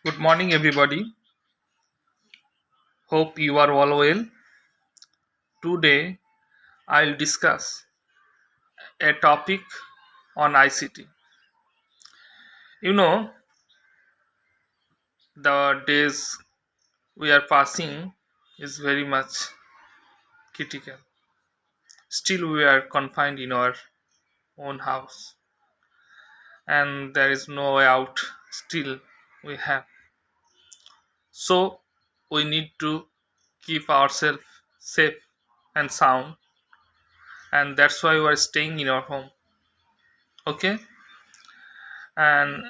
Good morning, everybody. Hope you are all well. Today, I'll discuss a topic on ICT. You know, the days we are passing is very much critical. Still, we are confined in our own house, and there is no way out. Still, we have. So, we need to keep ourselves safe and sound, and that's why we are staying in our home. Okay, and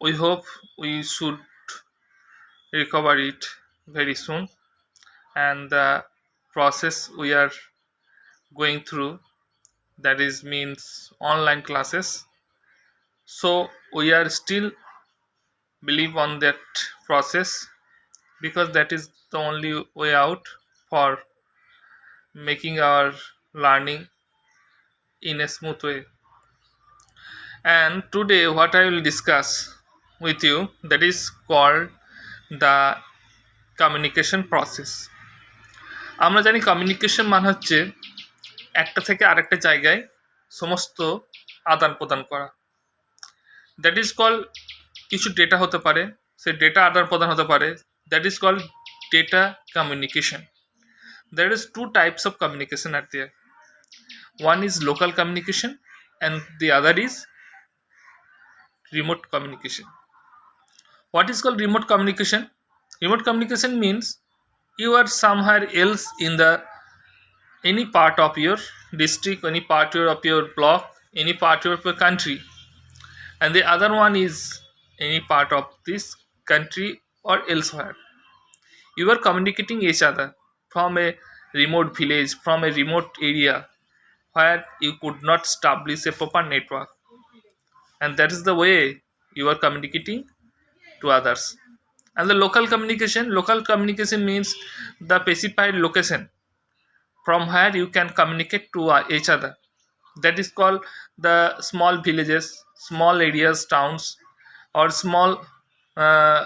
we hope we should recover it very soon, and the process we are going through, that is means online classes, so we are still believe on that process because that is the only way out for making our learning in a smooth way. And today what I will discuss with you, that is called the communication process. আমরা জানি communication মানে হচ্ছে একটা থেকে আরেকটা জায়গায় সমস্ত আদান প্রদান করা। দ্যাট ইজ কল, কিছু ডেটা হতে পারে, সে ডেটা আদান প্রদান হতে পারে, that is call data communication. There is two types of communication are there. One is local communication and the other is remote communication. What is called remote communication? Remote communication means you are somewhere else in the any part of your district, any part of your block, any part of your country, and the other one is any part of this country or elsewhere. You are communicating each other from a remote village, from a remote area where you could not establish a proper network, and that is the way you are communicating to others. And the local communication means the specified location from where you can communicate to each other. That is called the small villages, small areas, towns, or small uh,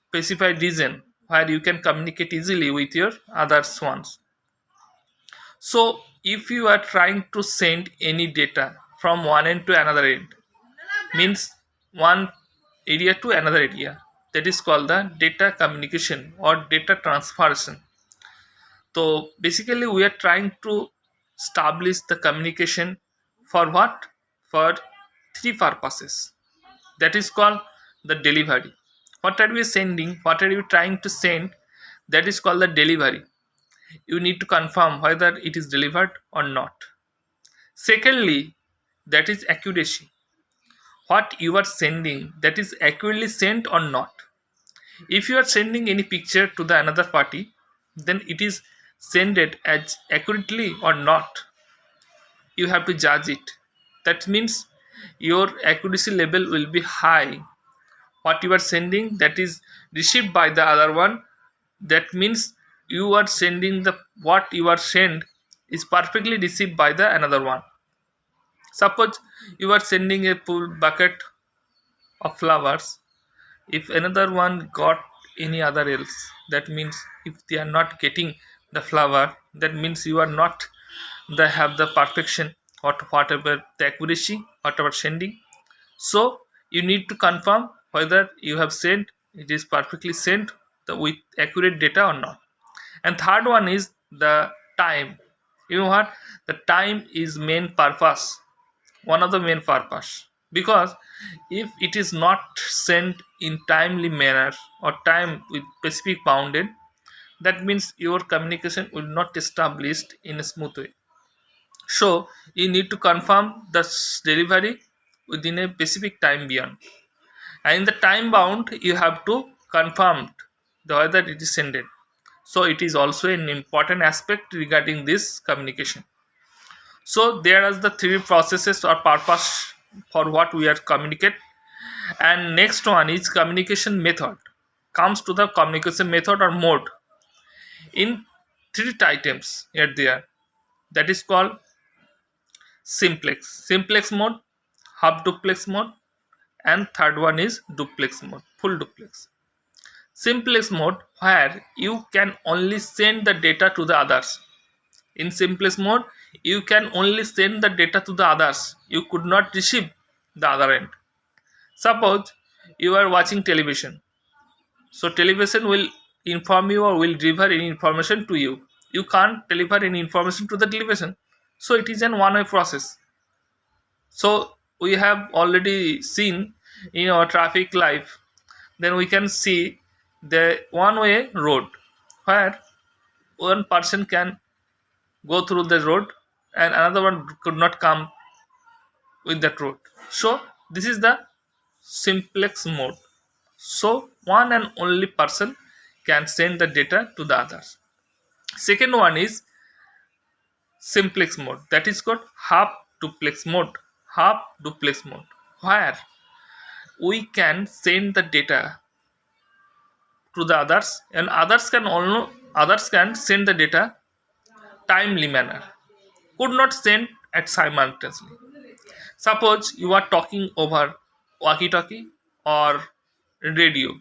specified region where you can communicate easily with your others ones. So if you are trying to send any data from one end to another end, means one area to another area, that is called the data communication or data transferation. So basically we are trying to establish the communication for what? For three purposes. That is called the delivery. What are we sending? What are you trying to send? That is called the delivery. You need to confirm whether it is delivered or not. Secondly, that is accuracy. What you are sending, that is accurately sent or not. If you are sending any picture to the another party, then it is sent it as accurately or not. You have to judge it. That means your accuracy level will be high. What you are sending, that is received by the other one, that means you are sending the what you are sent is perfectly received by the another one. Suppose you are sending a full bucket of flowers. If another one got any other else, that means if they are not getting the flower, that means you are not they have the perfection or whatever the accuracy whatever sending. So you need to confirm whether you have sent it is perfectly sent with accurate data or not. And third one is the time. You know what, the time is main purpose, one of the main purpose, because if it is not sent in timely manner or time with specific bounded, that means your communication will not established in a smooth way. So you need to confirm the delivery within a specific time beyond, and in the time bound you have to confirm the whether it is sent. So it is also an important aspect regarding this communication. So there are the three processes or purpose for what we are communicate. And next one is communication method. Comes to the communication method or mode in three items here there. That is called simplex mode, half duplex mode, and third one is duplex mode. full duplex. Simplex mode, where you can only send the data to the others. In simplex mode, you can only send the data to the others. You could not receive the other end. Suppose you are watching television. So television will inform you or will deliver any information to you. You can't deliver any information to the television. So it is an one-way process. So we have already seen in our traffic life, then we can see the one-way road where one person can go through the road and another one could not come with that road. So this is the simplex mode. So one and only person can send the data to the others. Second one is simplex mode, that is called half duplex mode. Half duplex mode, where we can send the data to the others and others can send the data timely manner, could not send at simultaneously. Suppose you are talking over walkie talkie or radio,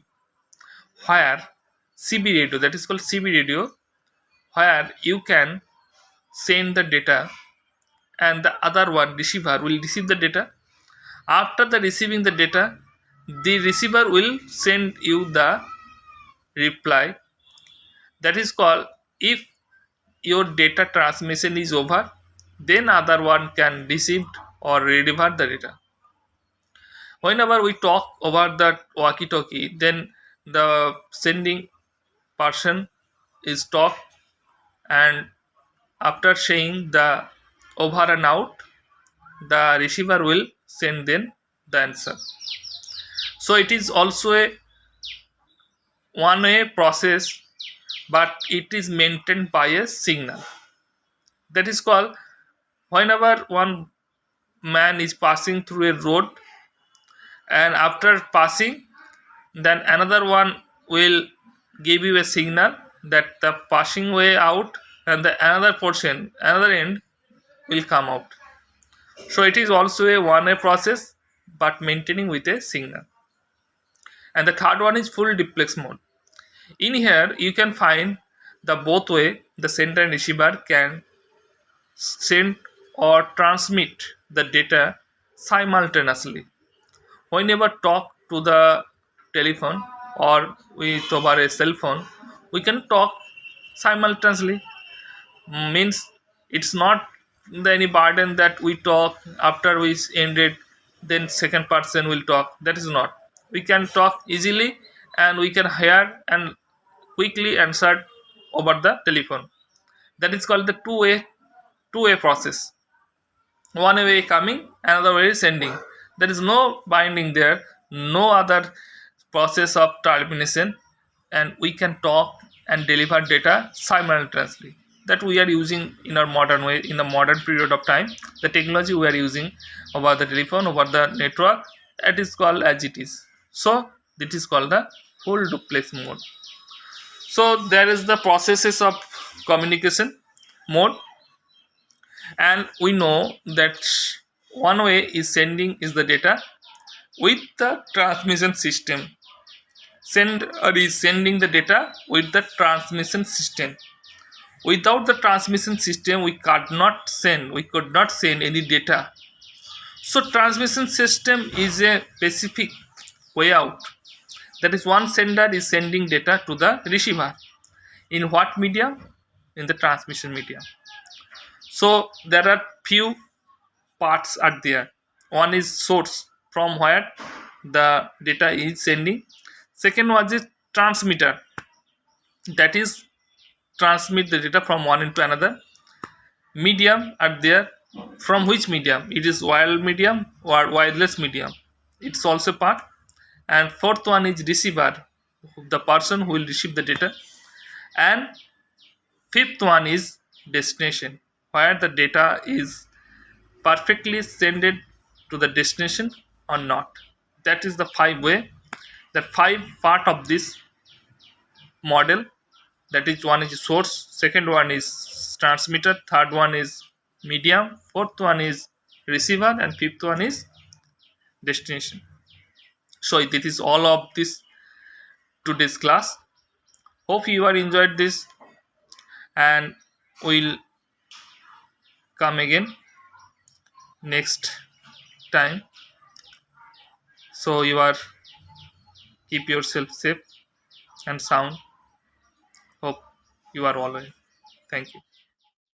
where CB radio, that is called CB radio, where you can send the data and the other one receiver will receive the data. After the receiving the data, the receiver will send you the reply. That is called, if your data transmission is over, then other one can receive or deliver the data. Whenever we talk over the walkie talkie, then the sending person is talk, and after saying the over and out, the receiver will send then the answer. So it is also a one way process, but it is maintained by a signal. That is called, whenever one man is passing through a road, and after passing, then another one will give you a signal that the passing way out, and the another portion, another end will come out. So it is also a one way process, but maintaining with a signal. And the third one is full duplex mode. In here you can find the both way, the sender and receiver can send or transmit the data simultaneously. Whenever talk to the telephone or with over a cell phone, we can talk simultaneously. Means it's not any burden that we talk after we ended, then second person will talk. That is not. We can talk easily and we can hear and quickly answer over the telephone. That is called the two-way process. One way coming, another way sending. There is no binding there, no other process of termination, and we can talk and deliver data simultaneously. That we are using in our modern way, in the modern period of time. The technology we are using over the telephone, over the network, that is called as it is. So this is called the full duplex mode. So there is the processes of communication mode, and we know that one way is sending is the data with the transmission system. Sender is sending the data with the transmission system. Without the transmission system, we could not send any data. So transmission system is a specific way out. That is, one sender is sending data to the receiver. In what medium? In the transmission medium. So there are few parts are there. One is source, from where the data is sending. Second one is transmitter, that is transmit the data from one into another. Medium are there, from which medium? It is wired medium or wireless medium, it's also part. And fourth one is receiver, the person who will receive the data. And fifth one is destination, where the data is perfectly sent to the destination or not. That is the five way, the five part of this model. That is, one is source, second one is transmitter, third one is medium, fourth one is receiver, and fifth one is destination. So this is all of this today's class. Hope you are enjoyed this, and we'll come again next time. So you are keep yourself safe and sound. Hope you are all right. Thank you.